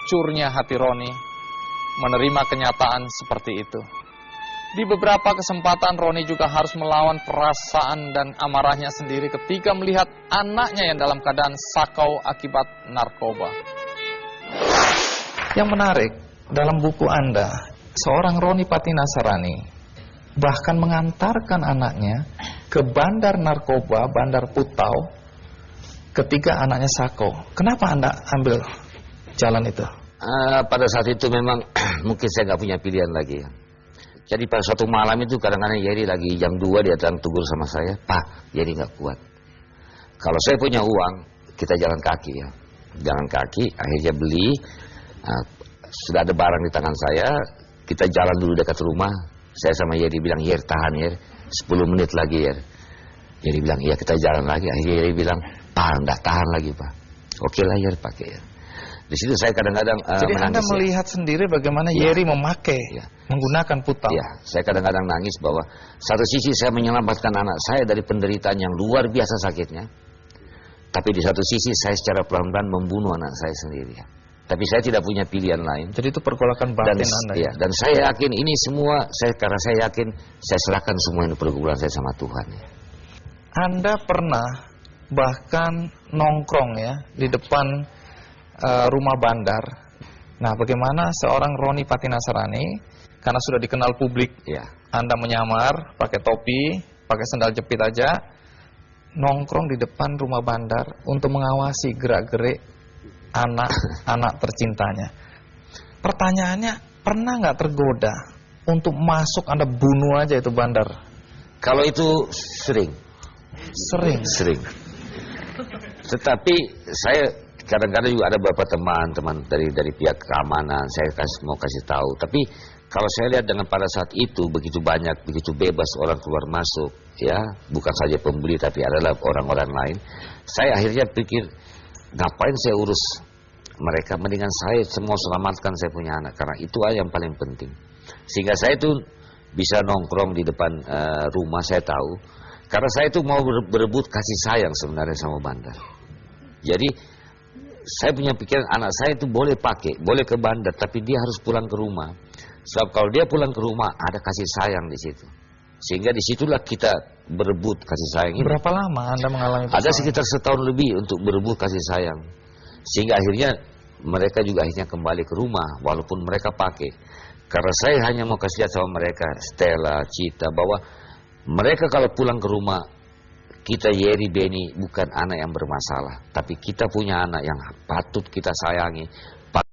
hancurnya hati Roni menerima kenyataan seperti itu. Di beberapa kesempatan Roni juga harus melawan perasaan dan amarahnya sendiri ketika melihat anaknya yang dalam keadaan sakau akibat narkoba. Yang menarik, dalam buku Anda, seorang Roni Patinasarani bahkan mengantarkan anaknya ke bandar narkoba, bandar Putau, ketika anaknya sakau. Kenapa Anda ambil jalan itu? Pada saat itu memang mungkin saya nggak punya pilihan lagi ya. Jadi pada suatu malam itu kadang-kadang Yeri lagi jam 2 dia datang tegur sama saya, "Pak, Yeri nggak kuat. Kalau saya punya uang, kita jalan kaki ya. Jalan kaki, akhirnya beli, sudah ada barang di tangan saya, kita jalan dulu dekat rumah." Saya sama Yeri bilang, "Yer, tahan Yer, 10 menit lagi Yer." Yeri bilang, "Iya kita jalan lagi." Akhirnya Yeri bilang, "Pak, enggak tahan lagi Pak." "Oke lah Yer, pakai Yer." Di situ saya kadang-kadang Jadi Anda melihat sendiri bagaimana Yeri memakai, menggunakan Putau. Ya, saya kadang-kadang nangis bahwa satu sisi saya menyelamatkan anak saya dari penderitaan yang luar biasa sakitnya, tapi di satu sisi saya secara pelan-pelan membunuh anak saya sendiri. Tapi saya tidak punya pilihan lain. Jadi itu pergolakan batin Anda. Ya, dan saya yakin ini semua, karena saya yakin saya serahkan semua ini pergumulan saya sama Tuhan. Ya. Anda pernah bahkan nongkrong ya di depan rumah bandar. Nah, bagaimana seorang Roni Patinasarani, karena sudah dikenal publik, Anda menyamar, pakai topi, pakai sandal jepit aja, nongkrong di depan rumah bandar untuk mengawasi gerak-gerik anak-anak tercintanya. Pertanyaannya, pernah nggak tergoda untuk masuk Anda bunuh aja itu bandar? Kalau itu sering. Sering. Tetapi saya kadang-kadang juga ada beberapa teman-teman dari pihak keamanan, saya mau kasih tahu. Tapi kalau saya lihat dengan pada saat itu begitu banyak, begitu bebas orang keluar masuk, ya bukan saja pembeli tapi adalah orang-orang lain. Saya akhirnya pikir, ngapain saya urus mereka? Mendingan saya semua selamatkan saya punya anak, karena itu aja yang paling penting. Sehingga saya itu bisa nongkrong di depan rumah, saya tahu. Karena saya itu mau berebut kasih sayang sebenarnya sama bandar. Jadi saya punya pikiran anak saya itu boleh pakai, boleh ke bandar, tapi dia harus pulang ke rumah. Sebab kalau dia pulang ke rumah ada kasih sayang di situ. Sehingga disitulah kita berebut kasih sayang ini. Berapa lama Anda mengalami itu? Ada sekitar setahun lebih untuk berebut kasih sayang. Sehingga akhirnya mereka juga akhirnya kembali ke rumah walaupun mereka pakai. Karena saya hanya mau kasih lihat sama mereka, Stella, Cita, bahwa mereka kalau pulang ke rumah, kita Yeri Beni bukan anak yang bermasalah, tapi kita punya anak yang patut kita sayangi,